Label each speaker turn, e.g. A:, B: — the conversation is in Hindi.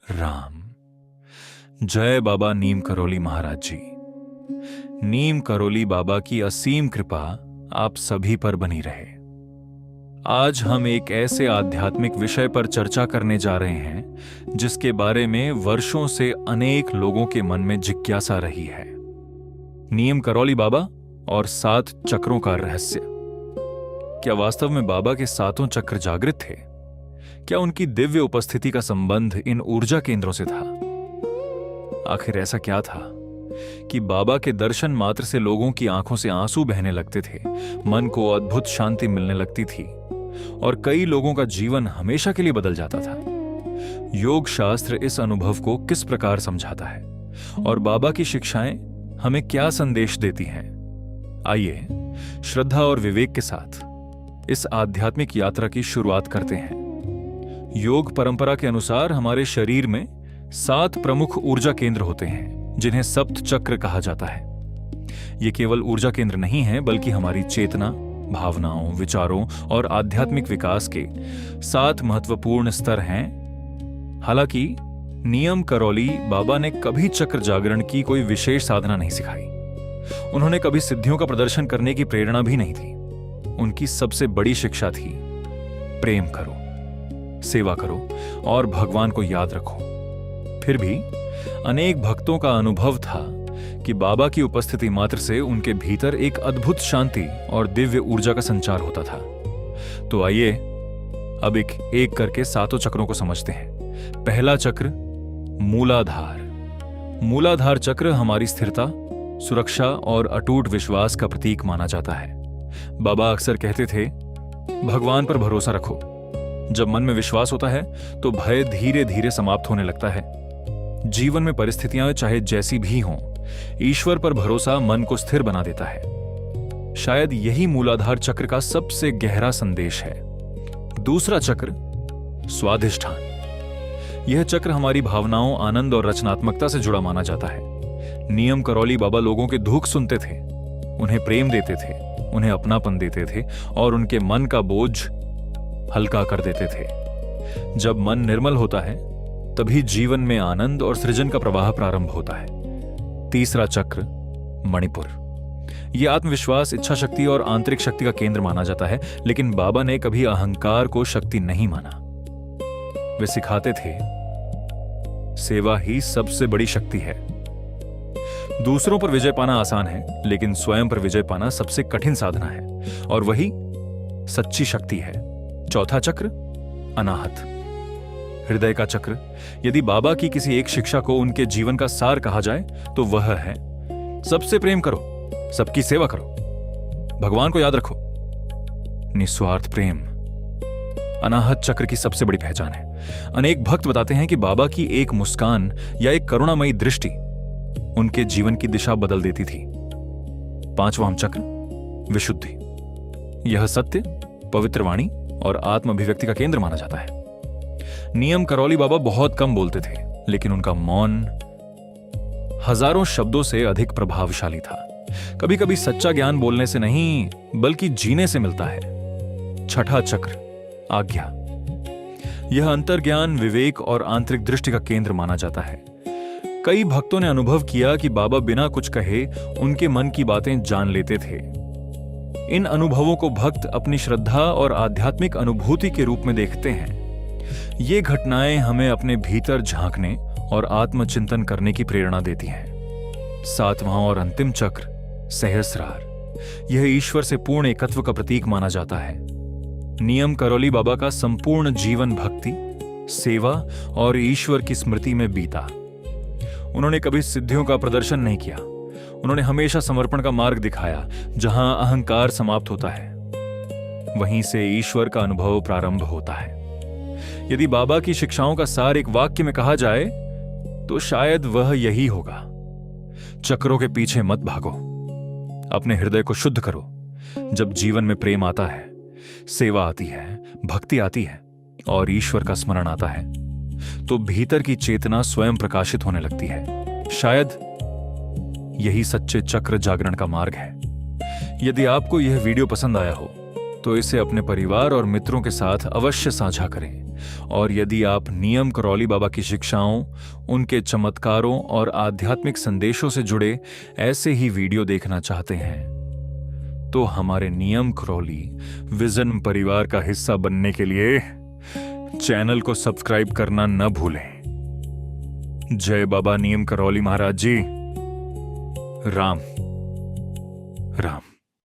A: राम। जय बाबा नीम करोली महाराज जी। नीम करोली बाबा की असीम कृपा आप सभी पर बनी रहे। आज हम एक ऐसे आध्यात्मिक विषय पर चर्चा करने जा रहे हैं जिसके बारे में वर्षों से अनेक लोगों के मन में जिज्ञासा रही है। नीम करोली बाबा और 7 चक्रों का रहस्य। क्या वास्तव में बाबा के 7 चक्र जागृत थे? क्या उनकी दिव्य उपस्थिति का संबंध इन ऊर्जा केंद्रों से था? आखिर ऐसा क्या था कि बाबा के दर्शन मात्र से लोगों की आंखों से आंसू बहने लगते थे, मन को अद्भुत शांति मिलने लगती थी और कई लोगों का जीवन हमेशा के लिए बदल जाता था? योग शास्त्र इस अनुभव को किस प्रकार समझाता है और बाबा की शिक्षाएं हमें क्या संदेश देती हैं? आइए श्रद्धा और विवेक के साथ इस आध्यात्मिक यात्रा की शुरुआत करते हैं। योग परंपरा के अनुसार हमारे शरीर में 7 प्रमुख ऊर्जा केंद्र होते हैं जिन्हें सप्त चक्र कहा जाता है। ये केवल ऊर्जा केंद्र नहीं है बल्कि हमारी चेतना, भावनाओं, विचारों और आध्यात्मिक विकास के 7 महत्वपूर्ण स्तर हैं। हालांकि नियम करोली बाबा ने कभी चक्र जागरण की कोई विशेष साधना नहीं सिखाई। उन्होंने कभी सिद्धियों का प्रदर्शन करने की प्रेरणा भी नहीं थी। उनकी सबसे बड़ी शिक्षा थी प्रेम करो, सेवा करो और भगवान को याद रखो। फिर भी अनेक भक्तों का अनुभव था कि बाबा की उपस्थिति मात्र से उनके भीतर एक अद्भुत शांति और दिव्य ऊर्जा का संचार होता था। तो आइए अब एक एक करके 7 चक्रों को समझते हैं। पहला चक्र मूलाधार। मूलाधार चक्र हमारी स्थिरता, सुरक्षा और अटूट विश्वास का प्रतीक माना जाता है। बाबा अक्सर कहते थे, भगवान पर भरोसा रखो। जब मन में विश्वास होता है तो भय धीरे धीरे समाप्त होने लगता है। जीवन में परिस्थितियां चाहे जैसी भी हों, ईश्वर पर भरोसा मन को स्थिर बना देता है। शायद यही मूलाधार चक्र का सबसे गहरा संदेश है। दूसरा चक्र स्वाधिष्ठान। यह चक्र हमारी भावनाओं, आनंद और रचनात्मकता से जुड़ा माना जाता है। नियम करोली बाबा लोगों के दुख सुनते थे, उन्हें प्रेम देते थे, उन्हें अपनापन देते थे और उनके मन का बोझ हल्का कर देते थे। जब मन निर्मल होता है तभी जीवन में आनंद और सृजन का प्रवाह प्रारंभ होता है। तीसरा चक्र मणिपुर। यह आत्मविश्वास, इच्छा शक्ति और आंतरिक शक्ति का केंद्र माना जाता है, लेकिन बाबा ने कभी अहंकार को शक्ति नहीं माना। वे सिखाते थे, सेवा ही सबसे बड़ी शक्ति है। दूसरों पर विजय पाना आसान है, लेकिन स्वयं पर विजय पाना सबसे कठिन साधना है और वही सच्ची शक्ति है। चौथा चक्र अनाहत, हृदय का चक्र। यदि बाबा की किसी एक शिक्षा को उनके जीवन का सार कहा जाए तो वह है, सबसे प्रेम करो, सबकी सेवा करो, भगवान को याद रखो, निस्वार्थ प्रेम। अनाहत चक्र की सबसे बड़ी पहचान है। अनेक भक्त बताते हैं कि बाबा की एक मुस्कान या एक करुणामयी दृष्टि उनके जीवन की दिशा बदल देती थी। पांचवां चक्र विशुद्धि। यह सत्य, पवित्र वाणी और आत्म अभिव्यक्ति का केंद्र माना जाता है। नियम करोली बाबा बहुत कम बोलते थे, लेकिन उनका मौन हजारों शब्दों से अधिक प्रभावशाली था। कभी कभी सच्चा ज्ञान बोलने से नहीं बल्कि जीने से मिलता है। छठा चक्र आज्ञा। यह अंतर्ज्ञान, विवेक और आंतरिक दृष्टि का केंद्र माना जाता है। कई भक्तों ने अनुभव किया कि बाबा बिना कुछ कहे उनके मन की बातें जान लेते थे। इन अनुभवों को भक्त अपनी श्रद्धा और आध्यात्मिक अनुभूति के रूप में देखते हैं। ये घटनाएं हमें अपने भीतर झांकने और आत्मचिंतन करने की प्रेरणा देती हैं। 7वां और अंतिम चक्र सहस्रार। यह ईश्वर से पूर्ण एकत्व का प्रतीक माना जाता है। नियम करोली बाबा का संपूर्ण जीवन भक्ति, सेवा और ईश्वर की स्मृति में बीता। उन्होंने कभी सिद्धियों का प्रदर्शन नहीं किया। उन्होंने हमेशा समर्पण का मार्ग दिखाया। जहां अहंकार समाप्त होता है, वहीं से ईश्वर का अनुभव प्रारंभ होता है। यदि बाबा की शिक्षाओं का सार एक वाक्य में कहा जाए तो शायद वह यही होगा, चक्रों के पीछे मत भागो, अपने हृदय को शुद्ध करो। जब जीवन में प्रेम आता है, सेवा आती है, भक्ति आती है और ईश्वर का स्मरण आता है, तो भीतर की चेतना स्वयं प्रकाशित होने लगती है। शायद यही सच्चे चक्र जागरण का मार्ग है। यदि आपको यह वीडियो पसंद आया हो तो इसे अपने परिवार और मित्रों के साथ अवश्य साझा करें। और यदि आप नियम करौली बाबा की शिक्षाओं, उनके चमत्कारों और आध्यात्मिक संदेशों से जुड़े ऐसे ही वीडियो देखना चाहते हैं तो हमारे नियम करौली विजन परिवार का हिस्सा बनने के लिए चैनल को सब्सक्राइब करना न भूलें। जय बाबा नियम करौली महाराज जी। राम राम।